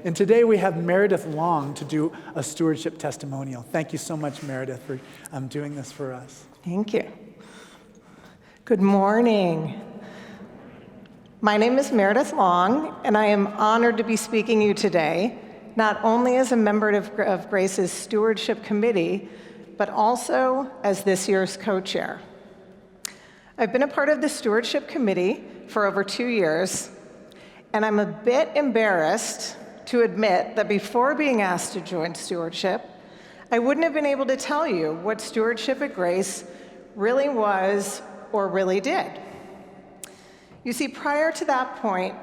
And today we have Meredith Long to do a stewardship testimonial. Thank you so much, Meredith, for doing this for us. Thank you. Good morning. My name is Meredith Long, and I am honored to be speaking to you today, not only as a member of Grace's Stewardship Committee, but also as this year's co-chair. I've been a part of the Stewardship Committee for over 2 years, and I'm a bit embarrassed to admit that before being asked to join Stewardship, I wouldn't have been able to tell you what Stewardship at Grace really was or really did. You see, prior to that point,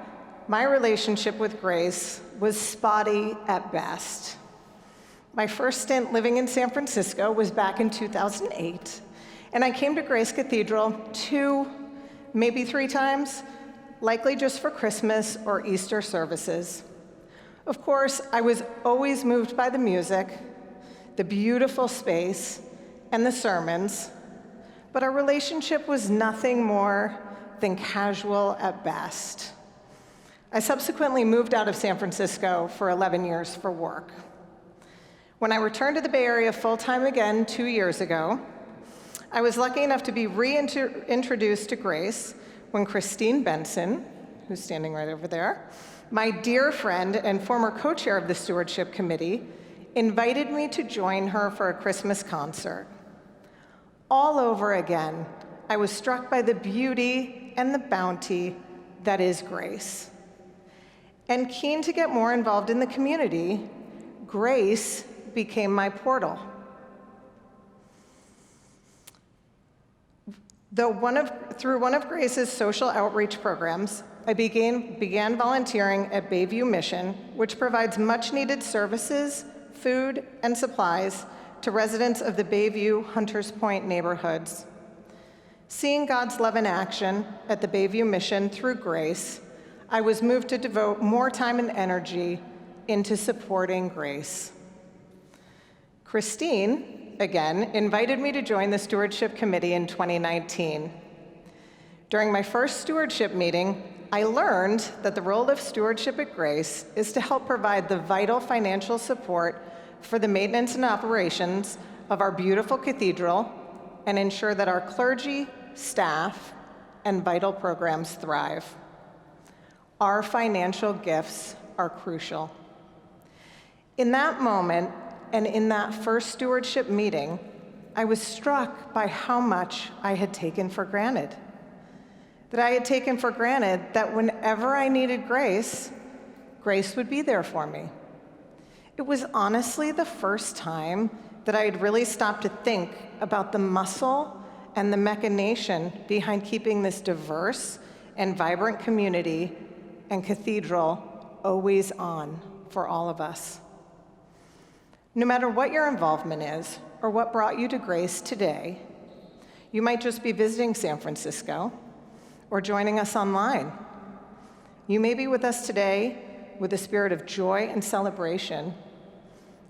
my relationship with Grace was spotty at best. My first stint living in San Francisco was back in 2008, and I came to Grace Cathedral 2, maybe 3 times, likely just for Christmas or Easter services. Of course, I was always moved by the music, the beautiful space, and the sermons, but our relationship was nothing more than casual at best. I subsequently moved out of San Francisco for 11 years for work. When I returned to the Bay Area full-time again 2 years ago, I was lucky enough to be reintroduced to Grace when Christine Benson, who's standing right over there, my dear friend and former co-chair of the Stewardship Committee, invited me to join her for a Christmas concert. All over again, I was struck by the beauty and the bounty that is Grace. And keen to get more involved in the community, Grace became my portal. Through one of Grace's social outreach programs, I began volunteering at Bayview Mission, which provides much-needed services, food, and supplies to residents of the Bayview Hunters Point neighborhoods. Seeing God's love in action at the Bayview Mission through Grace, I was moved to devote more time and energy into supporting Grace. Christine, again, invited me to join the Stewardship Committee in 2019. During my first stewardship meeting, I learned that the role of stewardship at Grace is to help provide the vital financial support for the maintenance and operations of our beautiful cathedral and ensure that our clergy, staff, and vital programs thrive. Our financial gifts are crucial. In that moment, and in that first stewardship meeting, I was struck by how much I had taken for granted. That I had taken for granted that whenever I needed Grace, Grace would be there for me. It was honestly the first time that I had really stopped to think about the muscle and the machination behind keeping this diverse and vibrant community and cathedral always on for all of us. No matter what your involvement is or what brought you to Grace today, you might just be visiting San Francisco or joining us online. You may be with us today with a spirit of joy and celebration,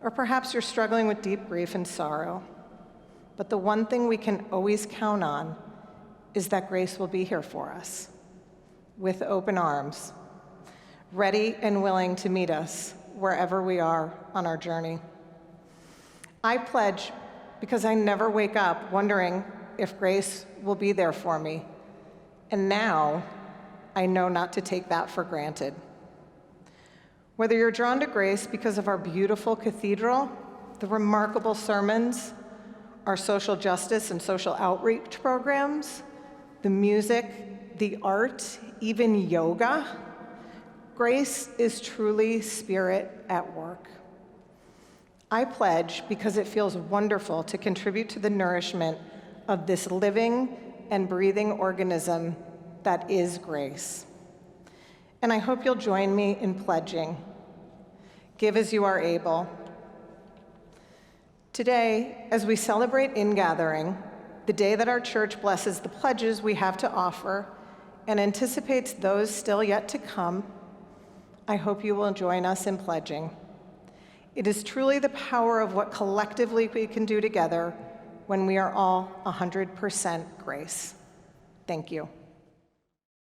or perhaps you're struggling with deep grief and sorrow. But the one thing we can always count on is that Grace will be here for us with open arms, ready and willing to meet us wherever we are on our journey. I pledge, because I never wake up wondering if Grace will be there for me, and now I know not to take that for granted. Whether you're drawn to Grace because of our beautiful cathedral, the remarkable sermons, our social justice and social outreach programs, the music, the art, even yoga, Grace is truly Spirit at work. I pledge, because it feels wonderful to contribute to the nourishment of this living and breathing organism that is Grace. And I hope you'll join me in pledging. Give as you are able. Today, as we celebrate ingathering, the day that our church blesses the pledges we have to offer and anticipates those still yet to come, I hope you will join us in pledging. It is truly the power of what collectively we can do together when we are all 100% Grace. Thank you.